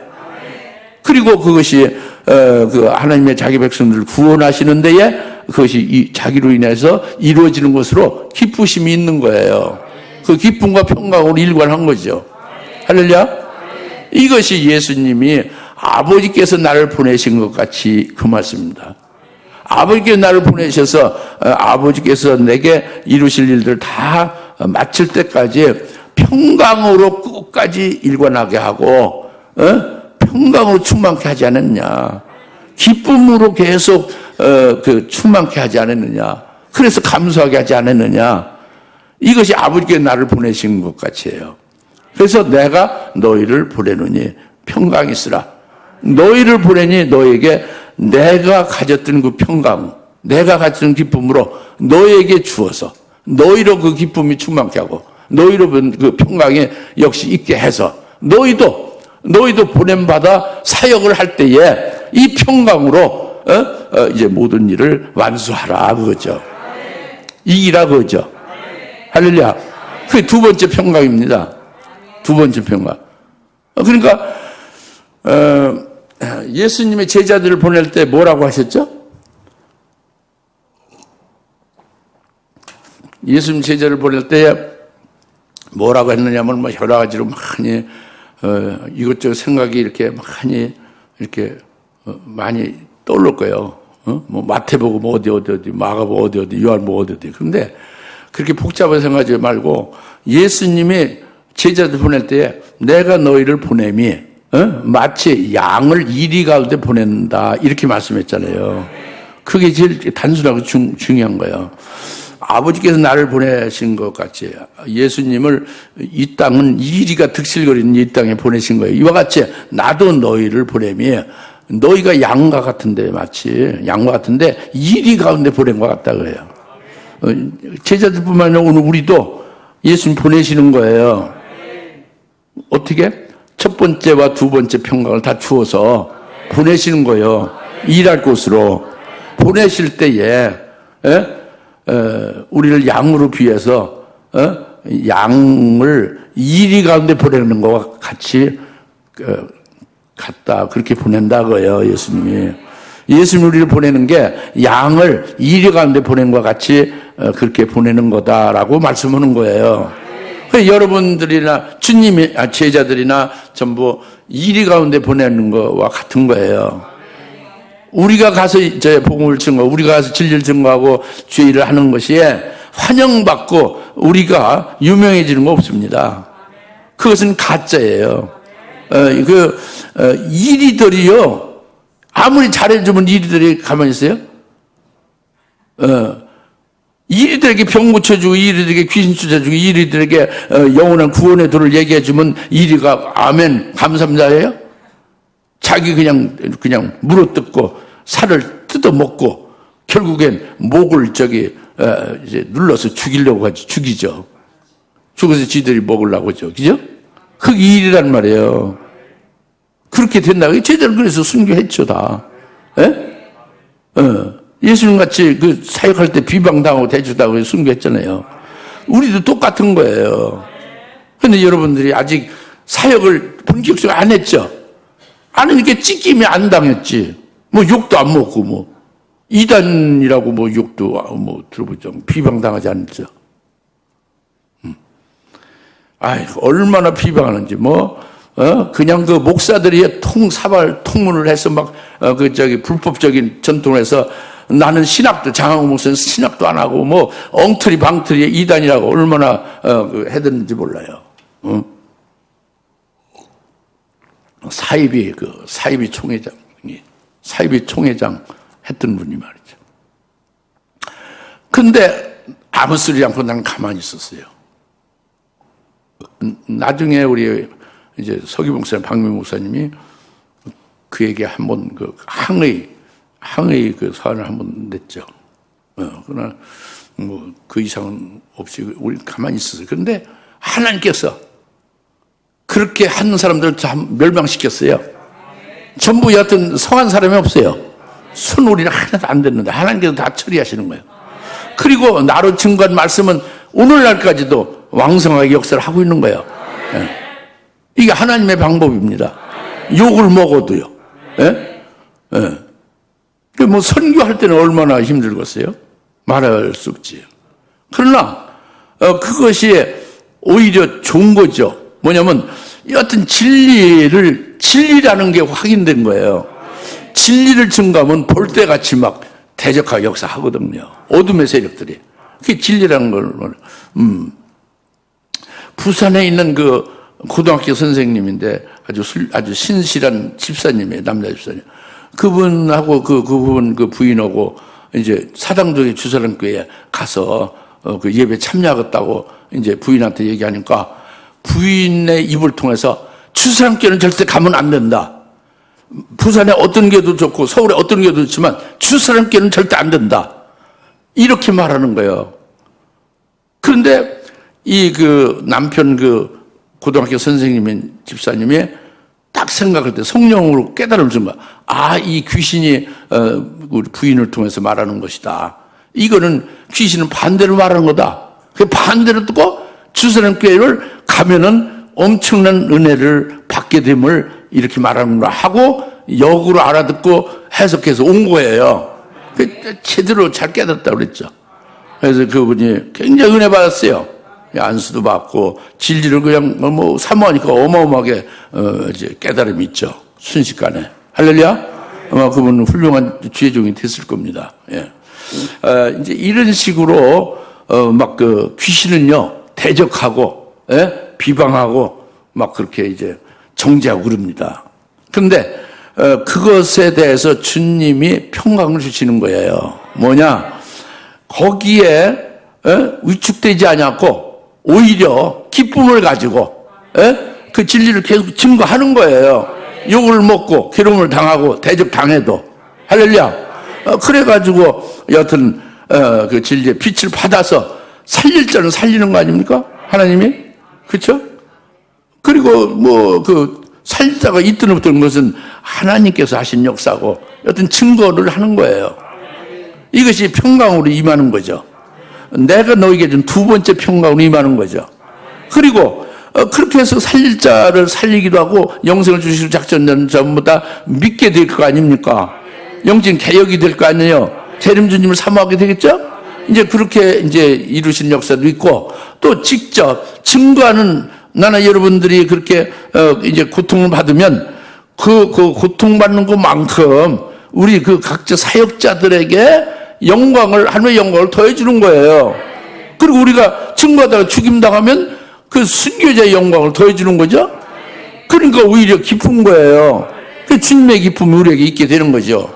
그리고 그것이 그 하나님의 자기 백성들을 구원하시는 데에 그것이 자기로 인해서 이루어지는 것으로 기쁘심이 있는 거예요. 그 기쁨과 평강으로 일관한 거죠. 할렐루야. 이것이 예수님이 아버지께서 나를 보내신 것 같이 그 말씀입니다. 아버지께서 나를 보내셔서 아버지께서 내게 이루실 일들을 다 마칠 때까지 평강으로 끝까지 일관하게 하고 평강으로 충만케 하지 않았냐. 기쁨으로 계속 충만케 하지 않았느냐. 그래서 감사하게 하지 않았느냐. 이것이 아버지께서 나를 보내신 것 같이 해요. 그래서 내가 너희를 보내노니 평강이 있으라. 너희를 보내니 너에게 내가 가졌던 그 평강, 내가 가졌던 기쁨으로 너에게 주어서 너희로 그 기쁨이 충만케 하고 너희로 그 평강이 역시 있게 해서 너희도 보냄받아 사역을 할 때에 이 평강으로 이제 모든 일을 완수하라 그거죠. 이기라 그거죠. 할렐루야. 그게 두 번째 평강입니다. 두 번째 평강. 그러니까 예수님의 제자들을 보낼 때 뭐라고 하셨죠? 예수님 제자를 보낼 때 뭐라고 했느냐면 뭐 여러 가지로 많이 이것저것 생각이 이렇게 많이 떠오를 거예요. 뭐 마태복음 어디 마가복음 어디 요한복음 어디. 그런데 그렇게 복잡하게 생각하지 말고 예수님이 제자들 보낼 때 내가 너희를 보냄이 마치 양을 이리 가운데 보낸다 이렇게 말씀했잖아요. 그게 제일 단순하고 중요한 거예요. 아버지께서 나를 보내신 것 같이 예수님을 이 땅은 이리가 득실거리는 이 땅에 보내신 거예요. 이와 같이 나도 너희를 보내미 너희가 양과 같은데, 마치 양과 같은데 이리 가운데 보낸 것 같다 그래요. 제자들뿐만 아니라 오늘 우리도 예수님 보내시는 거예요. 어떻게? 첫 번째와 두 번째 평강을 다 주어서 보내시는 거예요. 일할 곳으로 보내실 때에 우리를 양으로 비해서 양을 이리 가운데 보내는 것과 같이 같다, 그렇게 보낸다고요. 예수님이 우리를 보내는 게 양을 이리 가운데 보낸 것과 같이 그렇게 보내는 거다라고 말씀하는 거예요. 여러분들이나 주님이 제자들이나 전부 이리 가운데 보내는 것과 같은 거예요. 우리가 가서 이제 복음을 증거, 우리가 가서 진리를 증거하고 주의 일을 하는 것이 환영받고 우리가 유명해지는 거 없습니다. 그것은 가짜예요. 이리들이요, 아무리 잘해주면 이리들이 가만히 있어요? 이리들에게 병 고쳐주고, 이리들에게 귀신 쫓아주고, 이리들에게 영원한 구원의 도를 얘기해주면 이리가 아멘 감사합니다예요? 자기 그냥 물어뜯고 살을 뜯어먹고 결국엔 목을 이제 눌러서 죽이려고 하지, 죽이죠. 죽어서 지들이 먹으려고 하죠. 그죠? 그게 일이란 말이에요. 그렇게 된다고. 제대로 그래서 순교했죠, 다. 예? 예수님 같이 그 사역할 때 비방당하고 대주다고 순교했잖아요. 우리도 똑같은 거예요. 근데 여러분들이 아직 사역을 본격적으로 안 했죠? 안 하니까 찢김이 안 당했지. 뭐 욕도 안 먹고, 뭐. 이단이라고 뭐 욕도 뭐 들어보죠. 비방당하지 않죠. 아이, 얼마나 비방하는지, 그냥 그 목사들이 사발 통문을 해서 불법적인 전통을 해서 나는 신학도, 장항우 목사는 신학도 안 하고, 엉터리 방터리 이단이라고 얼마나, 해댔는지 몰라요. 사이비 총회장 했던 분이 말이죠. 근데 아무 소리 않고 나는 가만히 있었어요. 나중에 우리 이제 서기 목사님, 박민 목사님이 그에게 한번 항의 서한을 한번 냈죠. 그러나 그 이상은 없이 우리 가만히 있었어요. 그런데 하나님께서 그렇게 한 사람들을 다 멸망시켰어요. 전부 여하튼 성한 사람이 없어요. 순우리는 하나도 안 됐는데 하나님께서 다 처리하시는 거예요. 그리고 나로 증거한 말씀은 오늘날까지도 왕성하게 역사를 하고 있는 거예요. 이게 하나님의 방법입니다. 욕을 먹어도요. 선교할 때는 얼마나 힘들겠어요? 말할 수 없지요. 그러나 그것이 오히려 좋은 거죠. 뭐냐면 여하튼 진리라는 게 확인된 거예요. 진리를 증거하면 볼때같이 막 대적하게 역사하거든요. 어둠의 세력들이. 그게 진리라는 걸. 부산에 있는 그 고등학교 선생님인데 아주 신실한 집사님이에요. 남자 집사님. 그분하고 그분 부인하고 이제 사당동의 주사랑교회에 가서 그 예배 참여하겠다고 이제 부인한테 얘기하니까 부인의 입을 통해서 주사랑교회는 절대 가면 안 된다. 부산에 어떤 교회도 좋고 서울에 어떤 교회도 좋지만 주사랑교회는 절대 안 된다. 이렇게 말하는 거예요. 그런데 이 남편 고등학교 선생님인 집사님이 딱 생각할 때 성령으로 깨달음을 준 거야. 이 귀신이 우리 부인을 통해서 말하는 것이다. 이거는 귀신은 반대로 말하는 거다. 그 반대로 듣고 주사랑교회를 가면은 엄청난 은혜를 받게 됨을 이렇게 말하는구나 하고 역으로 알아듣고 해석해서 온 거예요. 제대로 잘 깨닫다고 그랬죠. 그래서 그분이 굉장히 은혜 받았어요. 안수도 받고 진리를 그냥 사모하니까 어마어마하게 이제 깨달음이 있죠. 순식간에. 할렐루야. 아마 그분은 훌륭한 주의종이 됐을 겁니다. 예. 이제 이런 식으로 귀신은요 대적하고 비방하고 막 그렇게 이제 정죄하고 그럽니다. 그런데 그것에 대해서 주님이 평강을 주시는 거예요. 뭐냐? 거기에 위축되지 않았고 오히려 기쁨을 가지고 그 진리를 계속 증거하는 거예요. 욕을 먹고 기름을 당하고 대적당해도 할렐루야. 그래가지고 여하튼 그 진리의 빛을 받아서 살릴 자는 살리는 거 아닙니까? 하나님이. 그렇죠? 그리고 뭐 그 살릴 자가 있든 없든 것은 하나님께서 하신 역사고 어떤 증거를 하는 거예요. 이것이 평강으로 임하는 거죠. 내가 너에게 준 두 번째 평강으로 임하는 거죠. 그리고 그렇게 해서 살릴 자를 살리기도 하고 영생을 주시는 작전자는 전부 다 믿게 될 거 아닙니까? 영적인 개혁이 될 거 아니에요. 재림 주님을 사모하게 되겠죠? 이제 그렇게 이제 이루신 역사도 있고 또 직접 증거하는 나나 여러분들이 그렇게 이제 고통을 받으면 그 고통받는 것만큼 우리 그 각자 사역자들에게 하나님의 영광을 더해주는 거예요. 그리고 우리가 증거하다가 죽임당하면 그 순교자의 영광을 더해주는 거죠. 그러니까 오히려 기쁜 거예요. 그 주님의 기쁨이 우리에게 있게 되는 거죠.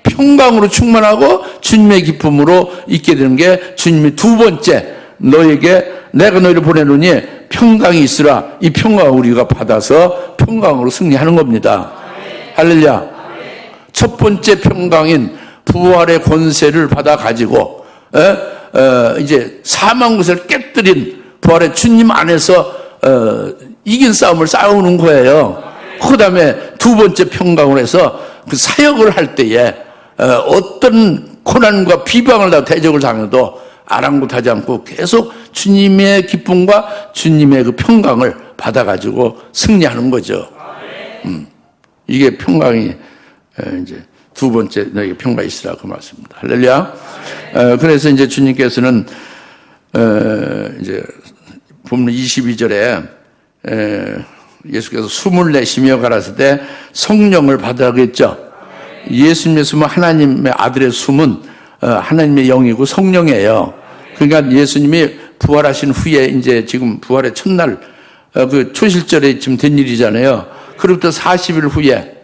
평강으로 충만하고 주님의 기쁨으로 있게 되는 게 주님의 두 번째 너에게 내가 너희를 보내노니 평강이 있으라. 이 평강을 우리가 받아서 평강으로 승리하는 겁니다. 할렐루야. 첫 번째 평강인 부활의 권세를 받아 가지고 이제 사망 것을 깨뜨린 부활의 주님 안에서 이긴 싸움을 싸우는 거예요. 그 다음에 두 번째 평강을 해서 그 사역을 할 때에 어떤 고난과 비방을 다 대적을 당해도 아랑곳하지 않고 계속 주님의 기쁨과 주님의 그 평강을 받아가지고 승리하는 거죠. 이게 평강이 이제 두 번째 너에게 평강이 있으라 그 말씀입니다. 할렐루야. 그래서 이제 주님께서는 이제 본문 22절에 예수께서 숨을 내쉬며 가라사대 때 성령을 받으라겠죠. 예수님의 숨은 하나님의 아들의 숨은 하나님의 영이고 성령이에요. 그러니까 예수님이 부활하신 후에 이제 지금 부활의 첫날 그 초실절에 지금 된 일이잖아요. 그로부터 40일 후에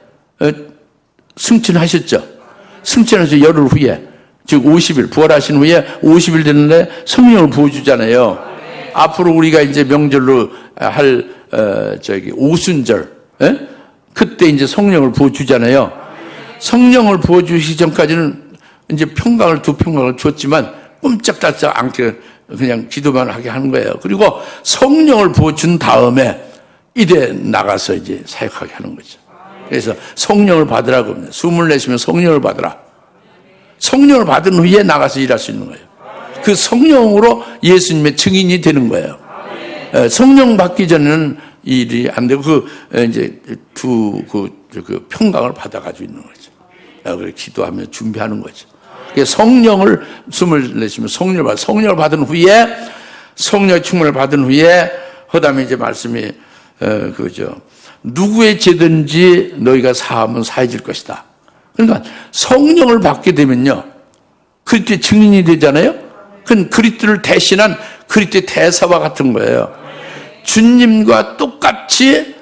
승천하셨죠. 승천해서 열흘 후에 즉 50일 부활하신 후에 50일 됐는데 성령을 부어주잖아요. 앞으로 우리가 이제 명절로 할 오순절 그때 이제 성령을 부어주잖아요. 성령을 부어주시기 전까지는 이제 두 평강을 줬지만 꼼짝달싹 않게 그냥 기도만 하게 하는 거예요. 그리고 성령을 부어준 다음에 이래 나가서 이제 사역하게 하는 거죠. 그래서 성령을 받으라고 합니다. 숨을 내쉬면 성령을 받으라. 성령을 받은 후에 나가서 일할 수 있는 거예요. 그 성령으로 예수님의 증인이 되는 거예요. 성령 받기 전에는 일이 안 되고 이제 그 평강을 받아가지고 있는 거죠. 그렇게 기도하며 준비하는 거죠. 성령을 숨을 내쉬면 성령을 받은 후에 성령의 충만을 받은 후에 그다음에 이제 말씀이 그죠. 누구의 죄든지 너희가 사하면 사해질 것이다. 그러니까 성령을 받게 되면요. 그리스도의 증인이 되잖아요. 그건 그리스도를 대신한 그리스도의 대사와 같은 거예요. 주님과 똑같이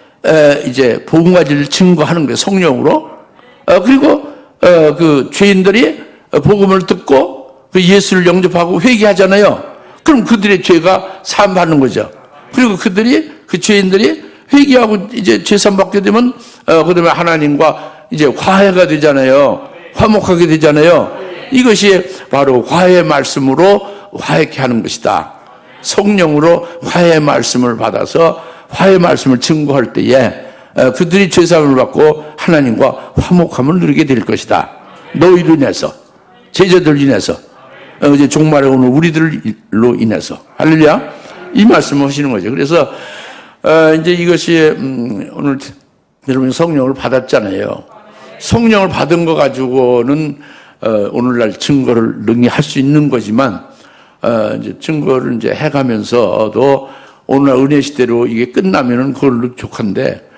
이제 복음과 진리를 증거하는 거예요. 성령으로. 그리고 그 죄인들이 복음을 듣고 그 예수를 영접하고 회개하잖아요. 그럼 그들의 죄가 사함받는 거죠. 그리고 그 죄인들이 회개하고 이제 죄산 받게 되면 그다음에 하나님과 이제 화해가 되잖아요. 화목하게 되잖아요. 이것이 바로 화해의 말씀으로 화해케 하는 것이다. 성령으로 화해의 말씀을 받아서 화해의 말씀을 증거할 때에 그들이 죄사함을 받고 하나님과 화목함을 누리게 될 것이다. 너희로 인해서, 제자들로 인해서, 이제 종말에 오는 우리들로 인해서. 할렐루야. 이 말씀을 하시는 거죠. 그래서 이제 이것이 오늘 여러분이 성령을 받았잖아요. 성령을 받은 거 가지고는 오늘날 증거를 능히 할 수 있는 거지만 이제 증거를 이제 해가면서도 오늘날 은혜 시대로 이게 끝나면은 그걸로 족한데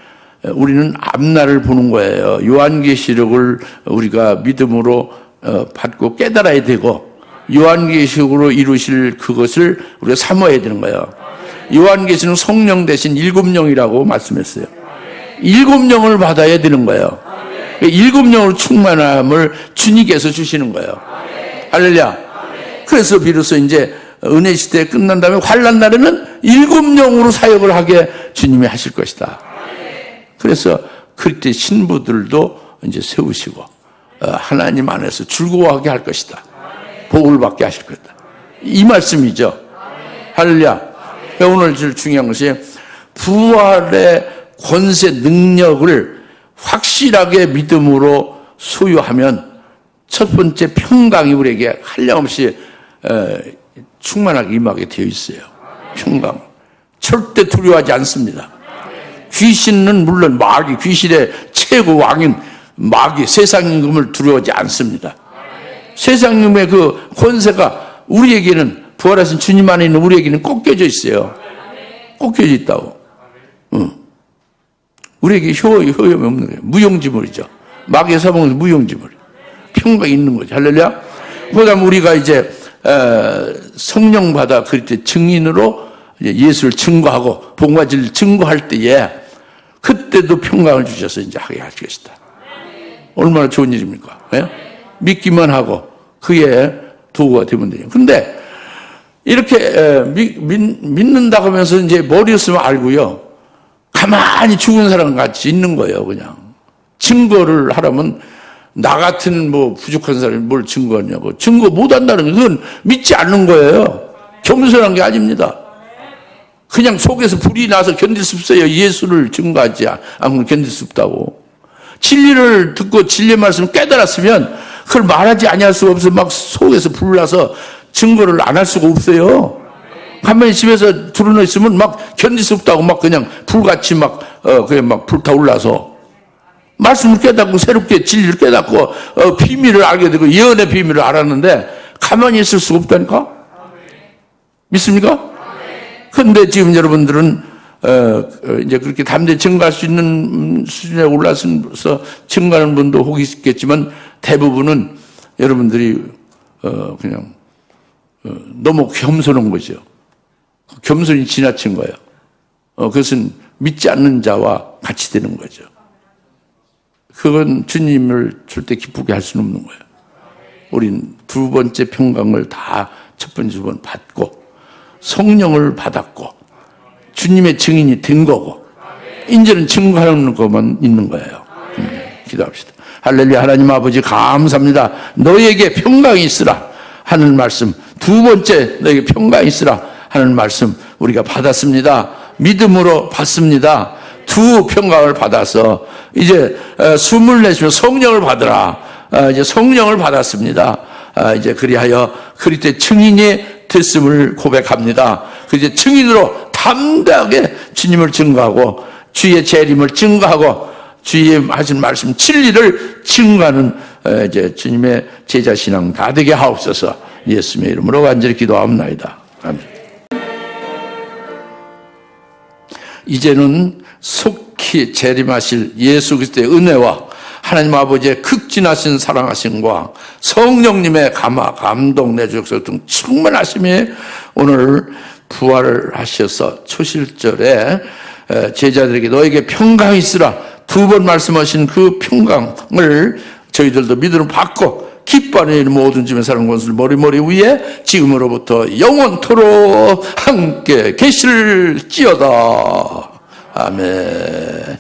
우리는 앞날을 보는 거예요. 요한계시록을 우리가 믿음으로 받고 깨달아야 되고 요한계시록으로 이루실 그것을 우리가 사모해야 되는 거예요. 요한계시록은 성령 대신 7영이라고 말씀했어요. 7영을 받아야 되는 거예요. 7영으로 충만함을 주님께서 주시는 거예요. 할렐루야. 그래서 비로소 이제 은혜 시대 끝난 다음에 환난 날에는 7영으로 사역을 하게 주님이 하실 것이다. 그래서 그때 신부들도 이제 세우시고 하나님 안에서 즐거워하게 할 것이다. 복을 받게 하실 것이다. 이 말씀이죠. 할렐루야. 오늘 제일 중요한 것이 부활의 권세 능력을 확실하게 믿음으로 소유하면 첫 번째 평강이 우리에게 한량없이 충만하게 임하게 되어 있어요. 평강. 절대 두려워하지 않습니다. 귀신은 물론 마귀, 귀신의 최고 왕인 마귀, 세상 임금을 두려워하지 않습니다. 세상 임금의 그 권세가 우리에게는, 부활하신 주님 안에 있는 우리에게는 꺾여져 있어요. 꺾여져 있다고. 우리에게 효험이 없는 거예요. 무용지물이죠. 마귀의 사방은 무용지물. 평강이 있는 거죠. 할렐루야. 그 다음에 우리가 이제 성령 받아 그때 증인으로 예수를 증거하고 복음과 진리를 증거할 때에 그때도 평강을 주셔서 이제 하게 하실 것이다. 얼마나 좋은 일입니까? 예? 믿기만 하고 그게 도구가 되면 돼요. 근데 이렇게 믿는다고 하면서 이제 머리 없으면 알고요. 가만히 죽은 사람 같이 있는 거예요, 그냥. 증거를 하라면 나 같은 뭐 부족한 사람이 뭘 증거하냐고. 증거 못 한다는 게 그건 믿지 않는 거예요. 겸손한 게 아닙니다. 그냥 속에서 불이 나서 견딜 수 없어요. 예수를 증거하지 않으면 견딜 수 없다고. 진리를 듣고 진리의 말씀을 깨달았으면 그걸 말하지 아니할 수가 없어. 막 속에서 불나서 증거를 안 할 수가 없어요. 가만히 집에서 들어놓 있으면 막 견딜 수 없다고 막 그냥 불같이 그냥 막 불타올라서 말씀을 깨닫고 새롭게 진리를 깨닫고 비밀을 알게 되고 예언의 비밀을 알았는데 가만히 있을 수가 없다니까? 믿습니까? 그런데 지금 여러분들은 이제 그렇게 담대히 증거할 수 있는 수준에 올라서 증거하는 분도 혹이 있겠지만 대부분은 여러분들이 그냥 너무 겸손한 거죠. 겸손이 지나친 거예요. 그것은 믿지 않는 자와 같이 되는 거죠. 그건 주님을 절대 기쁘게 할 수는 없는 거예요. 우린 두 번째 평강을 다 첫 번째, 두 번 받고 성령을 받았고 주님의 증인이 된 거고 이제는 증거하는 것만 있는 거예요. 기도합시다. 할렐루야. 하나님 아버지 감사합니다. 너에게 평강이 있으라 하는 말씀, 두 번째 너에게 평강이 있으라 하는 말씀 우리가 받았습니다. 믿음으로 받습니다. 두 평강을 받아서 이제 숨을 내쉬며 성령을 받으라. 이제 성령을 받았습니다. 이제 그리하여 그리스도의 증인이 됐음을 고백합니다. 이제 증인으로 담대하게 주님을 증거하고 주의 재림을 증거하고 주의 하신 말씀 진리를 증거하는 이제 주님의 제자 신앙 다 되게 하옵소서. 예수님의 이름으로 간절히 기도하옵나이다. 아멘. 이제는 속히 재림하실 예수 그리스도의 은혜와 하나님 아버지의 극진하신 사랑하심과 성령님의 감동 내주셔서 등 충만하심이 오늘 부활을 하셔서 초실절에 제자들에게 너에게 평강이 있으라 두 번 말씀하신 그 평강을 저희들도 믿음으로 받고 기뻐하는 모든 주의 사랑 권수를 머리 위에 지금으로부터 영원토록 함께 계실지어다. 아멘.